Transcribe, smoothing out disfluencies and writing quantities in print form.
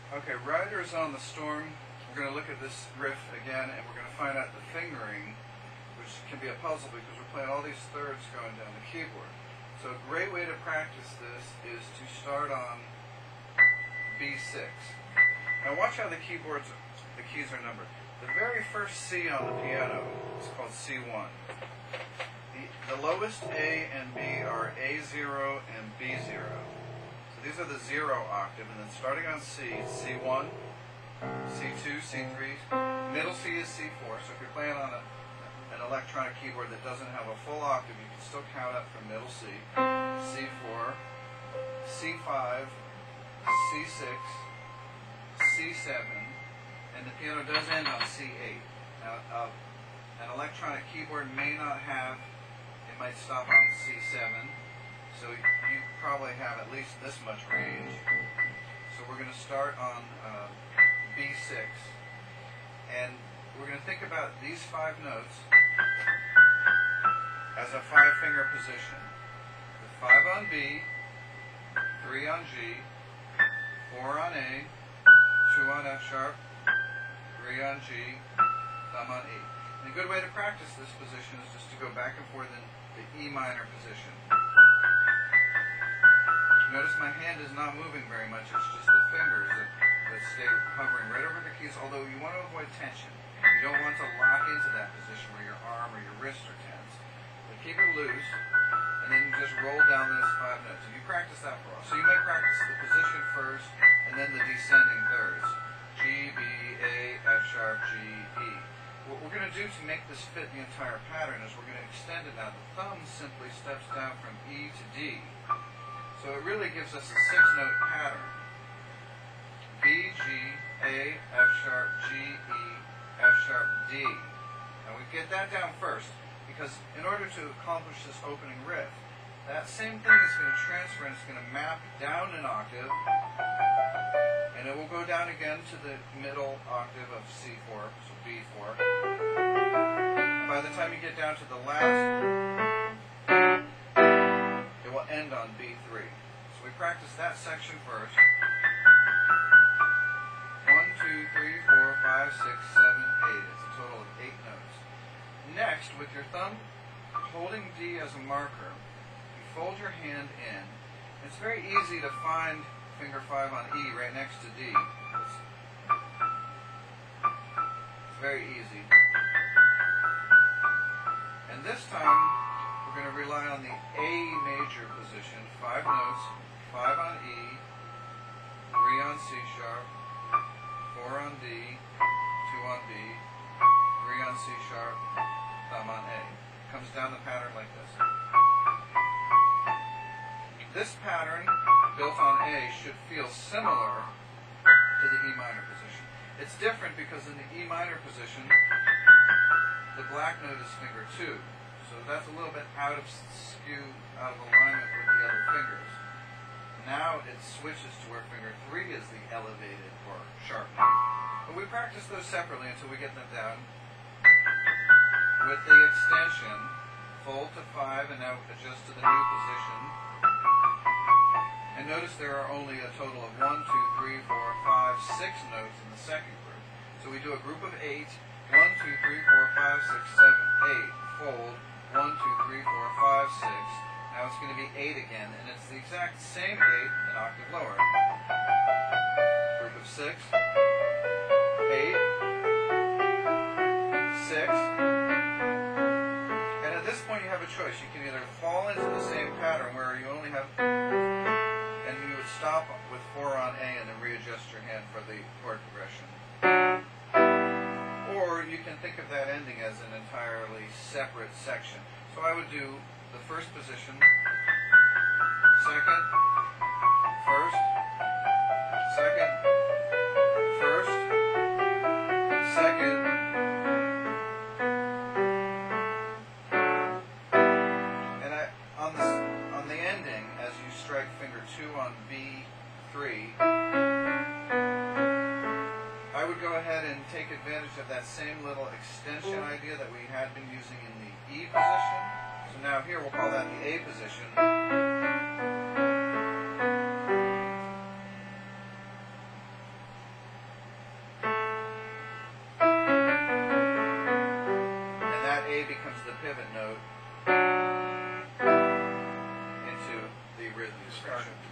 Okay, Riders on the Storm. We're going to look at this riff again, and we're going to find out the fingering, which can be a puzzle because we're playing all these thirds going down the keyboard. So a great way to practice this is to start on B6. Now watch how the keys are numbered. The very first C on the piano is called C1. The lowest A and B are A0 and B0. So these are the 0 octave, and then starting on C, C1, C2, C3, middle C is C4. So if you're playing on an electronic keyboard that doesn't have a full octave, you can still count up from middle C, C4, C5, C6, C7, and the piano does end on C8. Now, an electronic keyboard may not have, it might stop on C7, so you probably have at least this much range. So we're going to start on B6, and we're going to think about these 5 notes as a 5-finger position. With 5 on B, 3 on G, 4 on A, 2 on F sharp, 3 on G, thumb on E. And a good way to practice this position is just to go back and forth in the E minor position. Notice my hand is not moving very much, it's just the fingers that stay hovering right over the keys, although you want to avoid tension. You don't want to lock into that position where your arm or your wrist are tense. But keep it loose, and then just roll down those 5 notes. And you practice that for all. So you may practice the position first, and then the descending thirds. G, B, A, F sharp, G, E. What we're going to do to make this fit the entire pattern is we're going to extend it now. The thumb simply steps down from E to D. So it really gives us a 6-note pattern. B, G, A, F sharp, G, E, F sharp, D. And we get that down first, because in order to accomplish this opening riff, that same thing is going to transfer and it's going to map down an octave, and it will go down again to the middle octave of C4, so B4. And by the time you get down to the last, it will end on B3. So we practice that section first. 1, 2, 3, 4, 5, 6, 7, 8. It's a total of 8 notes. Next, with your thumb holding D as a marker, you fold your hand in. It's very easy to find finger 5 on E right next to D. It's very easy. And this time, we're going to rely on the A major position. 5 notes, 5 on E, 3 on C sharp, 4 on D, 2 on B, 3 on C sharp, thumb on A. It comes down the pattern like this. This pattern, built on A, should feel similar to the E minor position. It's different because in the E minor position, the black note is finger 2. So that's a little bit out of alignment with the other fingers. Now it switches to where finger 3 is the elevated or sharp note. But we practice those separately until we get them down. With the extension, fold to 5 and now adjust to the new position. And notice there are only a total of 1, 2, 3, 4, 5, 6 notes in the second group. So we do a group of 8. 1, 2, 3, 4, 5, 6, 7, 8. Fold. 1, 2, 3, 4, 5, 6. Now it's going to be 8 again, and it's the exact same 8, an octave lower. Group of 6. 8. 6. And at this point you have a choice. You can either fall into the same pattern where you only have, and you would stop with 4 on A and then readjust your hand for the chord progression. Or you can think of that ending as an entirely separate section. So I would do the first position, second, first, second, first, second, and on the ending, as you strike finger 2 on B3, I would go ahead and take advantage of that same little extension idea that we had been using in the E position. So now here we'll call that the A position. becomes the pivot note into the rhythm section.